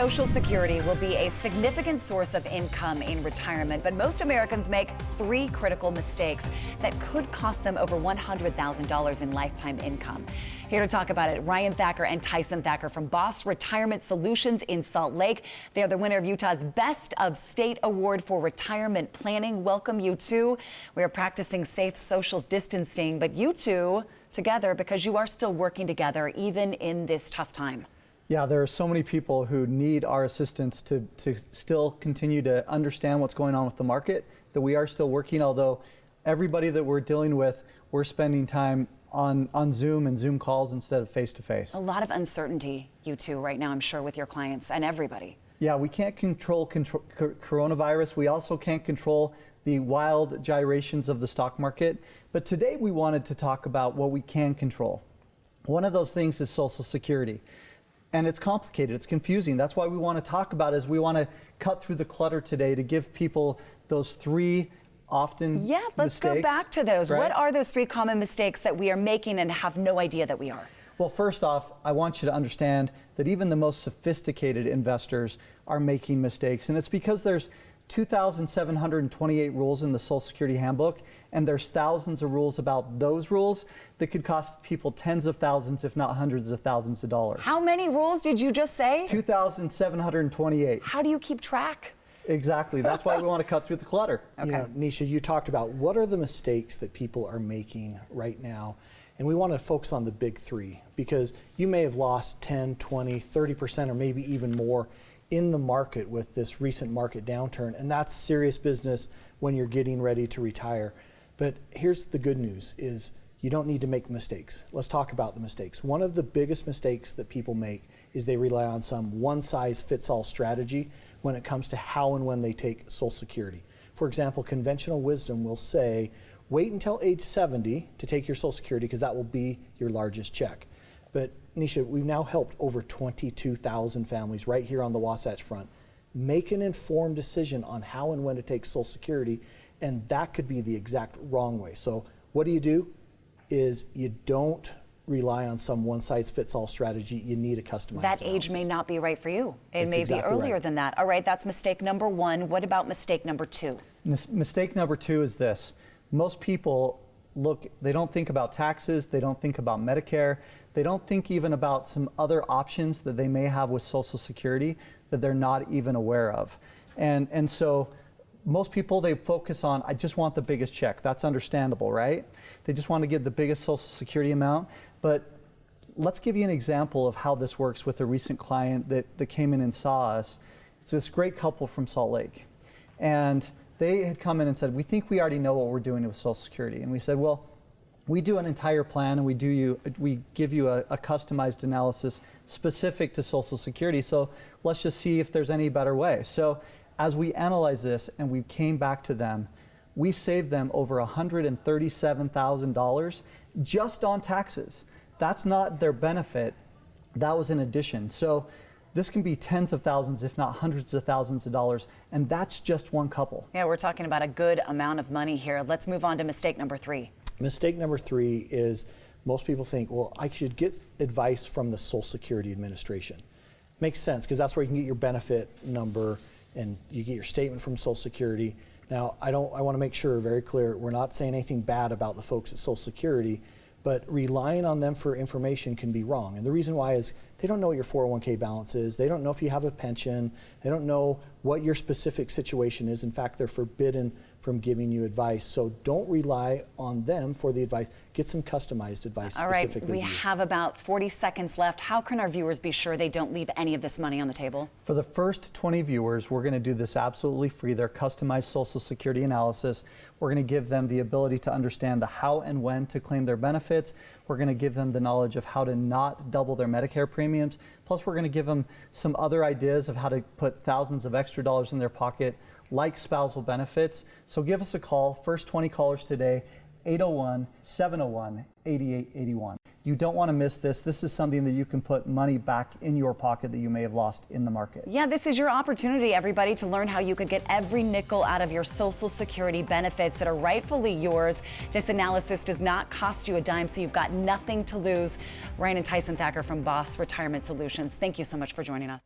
Social Security will be a significant source of income in retirement, but most Americans make three critical mistakes that could cost them over $100,000 in lifetime income. Here to talk about it, Ryan Thacker and Tyson Thacker from B.O.S.S Retirement Solutions in Salt Lake. They are the winner of Utah's Best of State Award for Retirement Planning. Welcome, you two. We are practicing safe social distancing, but you two together because you are still working together even in this tough time. Yeah, there are so many people who need our assistance to still continue to understand what's going on with the market, that we are still working, although everybody that we're dealing with, we're spending time on Zoom and Zoom calls instead of face-to-face. A lot of uncertainty, you two, right now, I'm sure, with your clients and everybody. Yeah, we can't control coronavirus. We also can't control the wild gyrations of the stock market. But today we wanted to talk about what we can control. One of those things is Social Security. And it's complicated, it's confusing. That's why we want to talk about it, is we want to cut through the clutter today to give people those three often let's mistakes, go back to those. Right? What are those three common mistakes that we are making and have no idea that we are? Well, first off, I want you to understand that even the most sophisticated investors are making mistakes. And it's because there's 2,728 rules in the Social Security Handbook, and there's thousands of rules about those rules that could cost people tens of thousands, if not hundreds of thousands of dollars. How many rules did you just say? 2,728. How do you keep track? Exactly. That's why we want to cut through the clutter. Okay. You know, Nisha, you talked about what are the mistakes that people are making right now. And we want to focus on the big three, because you may have lost 10, 20, 30%, or maybe even more in the market with this recent market downturn. And that's serious business when you're getting ready to retire. But here's the good news is you don't need to make mistakes. Let's talk about the mistakes. One of the biggest mistakes that people make is they rely on some one-size-fits-all strategy when it comes to how and when they take Social Security. For example, conventional wisdom will say, wait until age 70 to take your Social Security because that will be your largest check. But Nisha, we've now helped over 22,000 families right here on the Wasatch Front make an informed decision on how and when to take Social Security, and that could be the exact wrong way. So what do? Is you don't rely on some one-size-fits-all strategy. You need a customized That analysis. age may not be right for you. It That's may exactly be earlier right. than that. All right, that's mistake number one. What about mistake number two? Mistake number two is this. Most people they don't think about taxes, they don't think about Medicare, they don't think even about some other options that they may have with Social Security that they're not even aware of. And so most people, they focus on, I just want the biggest check. That's understandable, right? They just want to get the biggest Social Security amount. But let's give you an example of how this works with a recent client that came in and saw us. It's this great couple from Salt Lake. And they had come in and said, we think we already know what we're doing with Social Security. And we said, well, we do an entire plan and we give you a customized analysis specific to Social Security. So let's just see if there's any better way. So as we analyzed this and we came back to them, we saved them over $137,000 just on taxes. That's not their benefit. That was in addition. So this can be tens of thousands, if not hundreds of thousands of dollars, and that's just one couple. Yeah, we're talking about a good amount of money here. Let's move on to mistake number three. Mistake number three is most people think, well, I should get advice from the Social Security Administration. Makes sense, because that's where you can get your benefit number and you get your statement from Social Security. Now, I want to make sure very clear, we're not saying anything bad about the folks at Social Security, but relying on them for information can be wrong. And the reason why is they don't know what your 401k balance is. They don't know if you have a pension. They don't know what your specific situation is. In fact, they're forbidden from giving you advice. So don't rely on them for the advice. Get some customized advice specifically. All right, we have about 40 seconds left. How can our viewers be sure they don't leave any of this money on the table? For the first 20 viewers, we're going to do this absolutely free. Their customized Social Security analysis. We're going to give them the ability to understand the how and when to claim their benefits. We're going to give them the knowledge of how to not double their Medicare premiums. Plus, we're going to give them some other ideas of how to put thousands of extra dollars in their pocket, like spousal benefits. So give us a call. First 20 callers today, 801-701-8881. You don't want to miss this. This is something that you can put money back in your pocket that you may have lost in the market. Yeah, this is your opportunity, everybody, to learn how you could get every nickel out of your Social Security benefits that are rightfully yours. This analysis does not cost you a dime, so you've got nothing to lose. Ryan and Tyson Thacker from B.O.S.S Retirement Solutions, thank you so much for joining us.